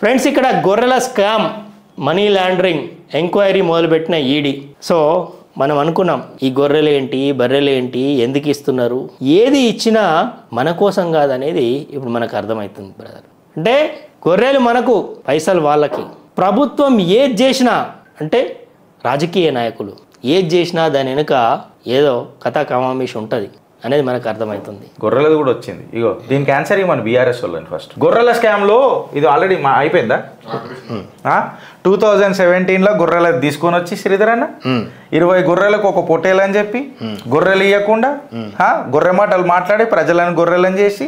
Friends, ఇక్కడ గొర్రెల scam money laundering enquiry మొదలుపెట్టిన ఈడీ. సో మనం అనుకున్నాం ఈ గొర్రెలేంటి బర్రెలేంటి ఎందుకు ఇస్తున్నారు, ఏది ఇచ్చినా మన కోసం కాదనేది ఇప్పుడు మనకు అర్థమవుతుంది బ్రదర్. అంటే గొర్రెలు మనకు, పైసలు వాళ్ళకి. ప్రభుత్వం ఏది చేసినా, అంటే రాజకీయ నాయకులు ఏది చేసినా దాని వెనుక ఏదో కథా కమామిషి ఉంటుంది అనేది మనకు అర్థమవుతుంది. గొర్రెలది కూడా వచ్చింది. ఇగో దీనికి ఆన్సర్ మన బీఆర్ఎస్ వాళ్ళని. ఫస్ట్ గొర్రెల స్కామ్లో ఇది ఆల్రెడీ అయిపోయిందా? 2017లో గొర్రెలది తీసుకొని వచ్చి శ్రీధర్ అన్న 20 గొర్రెలకు ఒక పొట్టేలు అని చెప్పి గొర్రెలు ఇవ్వకుండా గొర్రె మాటలు మాట్లాడి ప్రజలను గొర్రెలను చేసి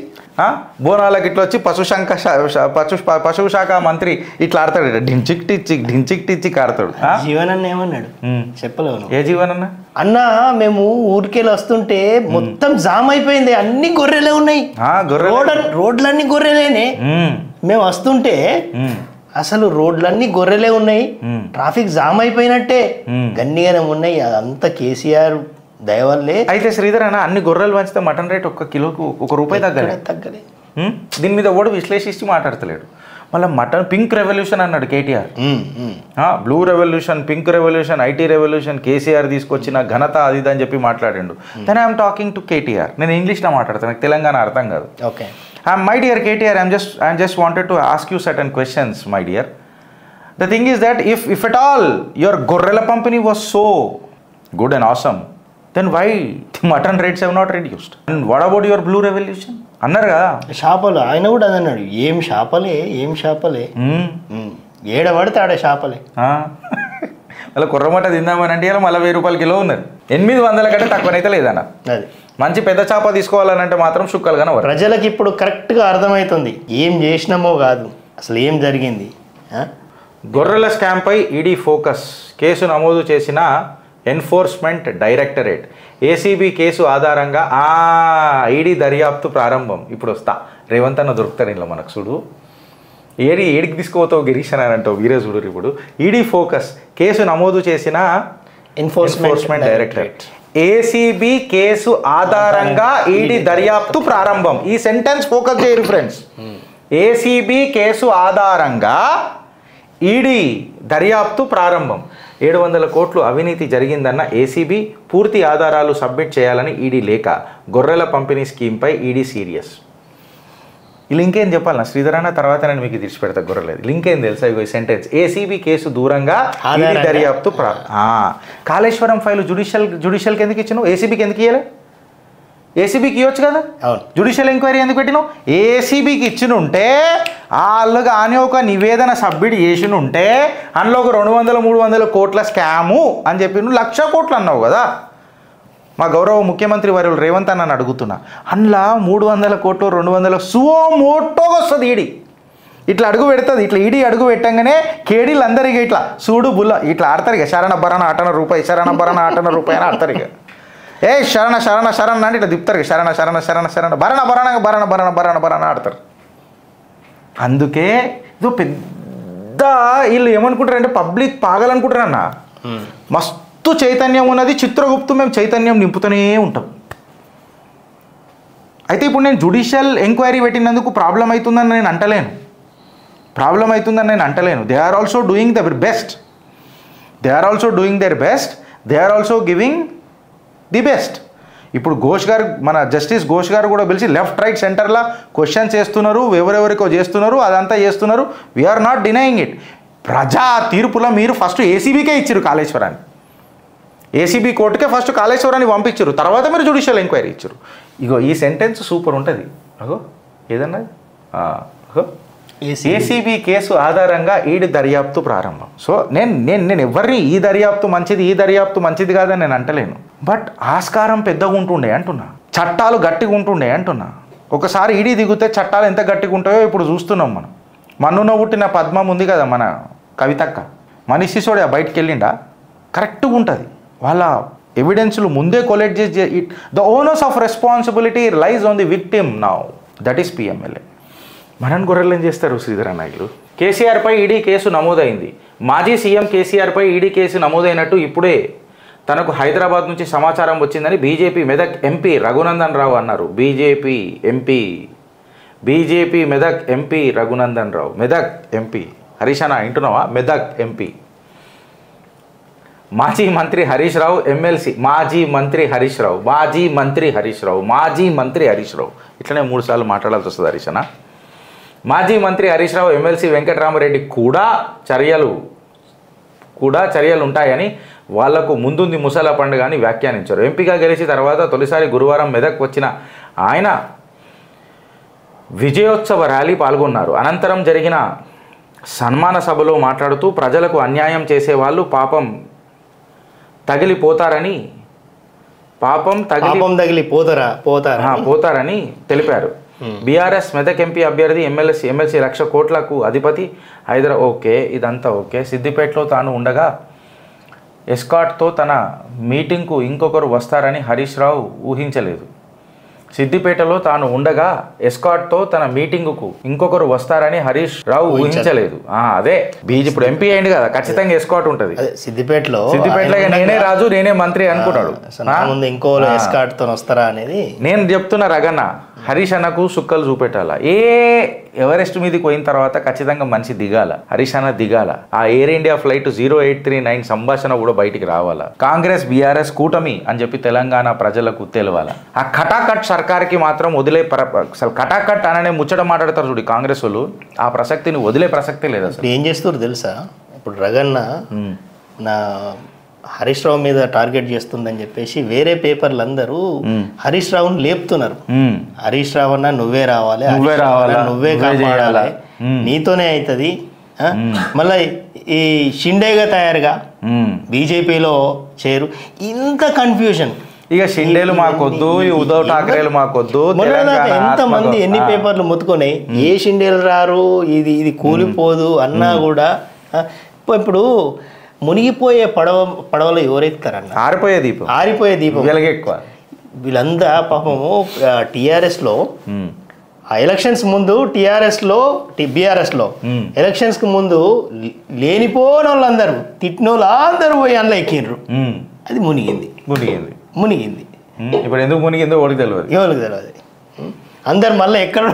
బోనాలకు ఇట్లా వచ్చి పశువు శాఖ మంత్రి ఇట్లా ఆడతాడు, ఢించిక్ టిచ్చిక్ ఆడతాడు. జీవనన్న ఏమన్నాడు చెప్పలేవు. ఏ జీవనన్న? అన్న మేము ఊరికెళ్ళి వస్తుంటే మొత్తం జామ్ అయిపోయింది, అన్ని గొర్రెలే ఉన్నాయి, రోడ్లన్నీ గొర్రెలేనే. మేము వస్తుంటే అసలు రోడ్లన్నీ గొర్రెలే ఉన్నాయి, ట్రాఫిక్ జామ్ అయిపోయినట్టే, గన్నిగానే ఉన్నాయి. అదంతా కేసీఆర్ దయవల్లే. అయితే శ్రీధర్ అన్న అన్ని గొర్రెలు పంచితే మటన్ రేట్ ఒక్క కిలోకు ₹1 తగ్గలే. దీని మీద కూడా విశ్లేషించి మాట్లాడతలేడు. మళ్ళీ మటన్ పింక్ రెవల్యూషన్ అన్నాడు KTR. Blue revolution, pink revolution, IT revolution KCR తీసుకొచ్చిన ఘనత అది అని చెప్పి మాట్లాడిండు. Then I'm talking to KTR. నేను ఇంగ్లీష్లో మాట్లాడతాను, నాకు తెలంగాణ అర్థం కాదు. Okay. My dear KTR, I just wanted to ask you certain questions, my dear. The thing is that if at all your Gorilla company was so good and awesome, then why the mutton rates have not reduced? And what about your blue revolution? అన్నారు కదా షాపలు, ఆయన కూడా అది అన్నాడు. ఏం షాపలే ఏడ పడితే ఆడ షాపలే. మళ్ళీ కుర్రమట తిందామని అంటే మళ్ళీ ₹1000 కిలో ఉన్నారు. 800 కంటే తక్కువనైతే లేదన్న. అది మంచి పెద్ద చేప తీసుకోవాలనంటే మాత్రం చుక్కలు కనబడు. ప్రజలకు ఇప్పుడు కరెక్ట్గా అర్థమవుతుంది ఏం చేసినామో కాదు, అసలు ఏం జరిగింది. గొర్రెల స్కామ్పై ఈడీ ఫోకస్. కేసు నమోదు చేసిన ఎన్ఫోర్స్మెంట్ డైరెక్టరేట్. ఏసీబీ కేసు ఆధారంగా ఈడీ దర్యాప్తు ప్రారంభం. ఇప్పుడు వస్తా రేవంత్ అన్న దొరుకుతారు ఇంట్లో మనకు. చూడు ఏడికి తీసుకుపోతావు గిరీష్ అని అంటావు వీరే చూడు. ఇప్పుడు ఈడీ ఫోకస్. కేసు నమోదు చేసిన ఎన్ఫోర్స్మెంట్ డైరెక్టరేట్. ఏసీబీ కేసు ఆధారంగా ఈడీ దర్యాప్తు ప్రారంభం. ఈ సెంటెన్స్ ఫోకస్ చేయరు ఫ్రెండ్స్. ఏసీబీ కేసు ఆధారంగా ఈడీ దర్యాప్తు ప్రారంభం. 700 కోట్లు అవినీతి జరిగిందన్న ఏసీబీ పూర్తి ఆధారాలు సబ్మిట్ చేయాలని ఈడీ లేఖ. గొర్రెల పంపిణీ స్కీమ్పై ఈడీ సీరియస్. ఈ లింక్ ఏం చెప్పాలన్నా శ్రీధర్ అన్న, తర్వాత నేను మీకు తీర్చి పెడతా గొర్రెలేదు. లింక్ ఏం తెలుసా? ఈ సెంటెన్స్ ఏసీబీ కేసు దూరంగా ఈడీ దర్యాప్తు కాళేశ్వరం ఫైలు జుడిషియల్కి ఎందుకు ఇచ్చినావు? ఏసీబీకి ఎందుకు ఇవ్వలే? ఏసీబీకి ఇవ్వచ్చు కదా. జుడిషియల్ ఎంక్వైరీ ఎందుకు పెట్టినావు? ఏసీబీకి ఇచ్చినుంటే వాళ్ళకి ఆనే ఒక నివేదన సబ్మిట్ చేసినుంటే అందులో ఒక 200-300 కోట్ల స్కాము అని చెప్పి నువ్వు 1,00,000 కోట్లు అన్నావు కదా. మా గౌరవ ముఖ్యమంత్రి వర్యులు రేవంత్ అన్న అడుగుతున్నా, అందులో 300 కోట్లు 200 సుమోటోగా వస్తుంది ఈడీ. ఇట్లా అడుగు పెడుతుంది. ఇట్లా ఈడీ అడుగు పెట్టంగానే కేడీలు అందరికీ ఇట్లా సూడు బుల్ల ఇట్లా ఆడతారు ఇక. శరణ భరణ ₹1 శరణ భరణ ₹1 అని ఆడతారు ఇక. శరణ అంటే ఇట్లా తిప్పుతారు ఇక. శరణ భరణ ఆడతారు. అందుకే ఇదో పెద్ద వీళ్ళు ఏమనుకుంటారంటే పబ్లిక్ పాగాలనుకుంటారన్న. మస్తు చైతన్యం ఉన్నది. చిత్రగుప్తు మేము చైతన్యం నింపుతూనే ఉంటాం. అయితే ఇప్పుడు నేను జుడిషియల్ ఎంక్వైరీ పెట్టినందుకు ప్రాబ్లం అవుతుందని నేను అంటలేను. They are also doing the best. They are also giving the best. ఇప్పుడు ఘోష్ గారు, మన జస్టిస్ ఘోష్ గారు కూడా పిలిచి లెఫ్ట్ రైట్ సెంటర్లో క్వశ్చన్స్ చేస్తున్నారు, ఎవరెవరికో చేస్తున్నారు, అదంతా చేస్తున్నారు. We're not denying it. ప్రజా తీర్పులో మీరు ఫస్ట్ ఏసీబీకే ఇచ్చారు కాళేశ్వరాన్ని. ఏసీబీ కోర్టుకే ఫస్ట్ కాళేశ్వరాన్ని పంపించారు, తర్వాత మీరు జుడిషియల్ ఎంక్వైరీ ఇచ్చారు. ఇగో ఈ సెంటెన్స్ సూపర్ ఉంటుంది. అగో ఏదన్నా ఏసీబీ కేసు ఆధారంగా ఈడీ దర్యాప్తు ప్రారంభం. సో నేను ఎవరిని ఈ దర్యాప్తు మంచిది కాదని నేను అంటలేను. బట్ ఆస్కారం పెద్దగా ఉంటుండే అంటున్నా, చట్టాలు గట్టిగా ఉంటుండే అంటున్నా. ఒకసారి ఈడీ దిగితే చట్టాలు ఎంత గట్టిగా ఉంటాయో ఇప్పుడు చూస్తున్నాం మనం. మన్నున పుట్టిన పద్మం ఉంది కదా మన కవితక్క, మనిషి సోడి బయటికి వెళ్ళిండా కరెక్ట్గా ఉంటుంది. వాళ్ళ ఎవిడెన్స్లు ముందే కొలెక్ట్ చేసి the owners of responsibility లైజ్ on the victim now, that is PMLA. మనని గొర్రెలు ఏం చేస్తారు శ్రీధర్ అన్నయ్యలు? కేసీఆర్పై ఈడీ కేసు నమోదైంది. మాజీ సీఎం కేసీఆర్పై ఈడీ కేసు నమోదైనట్టు ఇప్పుడే తనకు హైదరాబాద్ నుంచి సమాచారం వచ్చిందని బీజేపీ మెదక్ ఎంపీ రఘునందన్ రావు అన్నారు. BJP MP BJP Medak MP Raghunandan Rao, Medak MP. Harish అన్న వింటున్నావా? మెదక్ ఎంపీ. మాజీ మంత్రి హరీష్ రావు ఎమ్మెల్సీ, మాజీ మంత్రి హరీష్ రావు, మాజీ మంత్రి హరీష్ రావు, మాజీ మంత్రి హరీష్ రావు. ఇట్లనే 3 సార్లు మాట్లాడాల్సి వస్తుంది హరీష్ అన్న. మాజీ మంత్రి హరీష్ రావు ఎమ్మెల్సీ వెంకటరామరెడ్డి కూడా చర్యలు ఉంటాయని వాళ్లకు ముందుంది ముసల పండుగ అని వ్యాఖ్యానించారు. ఎంపీగా గెలిచి తర్వాత తొలిసారి గురువారం మెదక్ వచ్చిన ఆయన విజయోత్సవ ర్యాలీ పాల్గొన్నారు. అనంతరం జరిగిన సన్మాన సభలో మాట్లాడుతూ ప్రజలకు అన్యాయం చేసేవాళ్ళు పాపం తగిలిపోతారని పోతారని తెలిపారు. బీఆర్ఎస్ మెదక్ ఎంపీ అభ్యర్థి ఎమ్మెల్సీ 1,00,000 కోట్లకు అధిపతి ఓకే, ఇదంతా ఓకే. సిద్దిపేటలో తాను ఉండగా ఎస్కాట్తో తన మీటింగ్కు ఇంకొకరు వస్తారని హరీష్ రావు ఊహించలేదు. సిద్దిపేటలో తాను ఉండగా ఎస్కాట్తో తన మీటింగుకు ఇంకొకరు వస్తారని హరీష్ రావు ఊహించలేదు. అదే ఇప్పుడు ఎంపీ అయింది కదా, ఖచ్చితంగా ఎస్కాట్ ఉంటుంది సిద్దిపేటలో. నేనే రాజు నేనే మంత్రి అనుకున్నాడు. నేను చెప్తున్నా రగన్న, హరీష్ అన్నకు సుక్కలు చూపెట్టాల. ఎవరెస్ట్ మీదకి పోయిన తర్వాత ఖచ్చితంగా మనిషి దిగాల, హరీష్ అన్న దిగాల. ఆ ఎయిర్ ఇండియా ఫ్లైట్ 0839 సంభాషణ కూడా బయటికి రావాలా. కాంగ్రెస్ బీఆర్ఎస్ కూటమి అని చెప్పి తెలంగాణ ప్రజలకు తెలవాల. ఆ కటాకట్ సర్కార్కి మాత్రం అసలు కటాకట్ అననే ముచ్చట మాట్లాడతారు చూడు కాంగ్రెస్ వాళ్ళు, ఆ ప్రసక్తిని వదిలే ప్రసక్తి లేదు. అసలు ఏం చేస్తారు తెలుసా? ఇప్పుడు రగన్న నా హరీష్ రావు మీద టార్గెట్ చేస్తుందని చెప్పేసి వేరే పేపర్లు అందరూ హరీష్ రావుని లేపుతున్నారు. హరీష్ రావు అన్న నువ్వే రావాలి, నువ్వే కాపాడాలి, నీతోనే అవుతుంది. మళ్ళీ ఈ షిండేగా తయారుగా బీజేపీలో చేరు. ఇంత కన్ఫ్యూజన్. ఇక షిండేలు మాకొద్దు, ఈ ఉద్ధవ్ ఠాకరేలు మాకొద్దు. ఎంతమంది ఎన్ని పేపర్లు మొత్తుకొని ఏ షిండేలు రారు, ఇది కూలిపోదు అన్నా కూడా ఇప్పుడు మునిగిపోయే పడవలో ఎవరెక్కుతారన్న? ఆరిపోయే దీపం ఎక్కువ. వీళ్ళంతా పాపము టీఆర్ఎస్లో ఆ ఎలక్షన్స్ ముందు బీఆర్ఎస్లో ఎలక్షన్స్కి ముందు లేనిపోని వాళ్ళందరూ తిట్టిన వాళ్ళు అందరూ పోయి అందులో ఎక్కిండ్రు. అది మునిగింది. ఇప్పుడు ఎందుకు మునిగిందో ఎవరికి తెలియదు. అందరు మళ్ళీ ఎక్కడ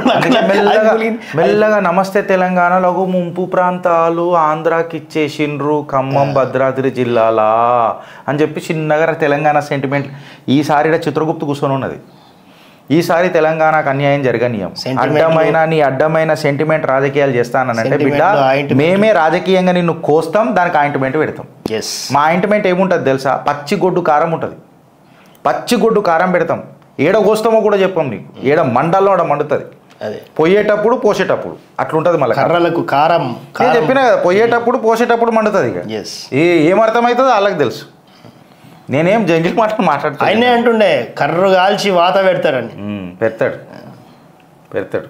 మెల్లగా నమస్తే తెలంగాణ లఘు ముంపు ప్రాంతాలు ఆంధ్రాకి ఇచ్చేసిండ్రు, ఖమ్మం భద్రాద్రి జిల్లాలా అని చెప్పి చిన్నగా తెలంగాణ సెంటిమెంట్. ఈసారి చిత్రగుప్తు కూర్చొని ఉన్నది. ఈసారి తెలంగాణకు అన్యాయం జరగనీయం. అడ్డమైన సెంటిమెంట్ రాజకీయాలు చేస్తానంటే బిడ్డ మేమే రాజకీయంగా నిన్ను కోస్తాం, దానికి ఆయింట్మెంట్ పెడతాం. మా ఆయింట్మెంట్ ఏముంటుంది తెలుసా? పచ్చిగొడ్డు కారం ఉంటుంది. పచ్చిగొడ్డు కారం పెడతాం. ఏడ కోస్తామో కూడా చెప్పాం నీకు. ఏడ మండల్లో ఆడ మండుతుంది. పోయేటప్పుడు పోసేటప్పుడు అట్లుంటుంది. మళ్ళీ కర్రలకు కారం చెప్పినా కదా, పోయేటప్పుడు పోసేటప్పుడు మండుతుంది. ఇక ఏమర్థమవుతుందో వాళ్ళకి తెలుసు. నేనేం జంగిల్ మాట్లాడుతా. ఆయనే అంటుండే కర్రు కాల్చి వాత పెడతాడని. పెడతాడు.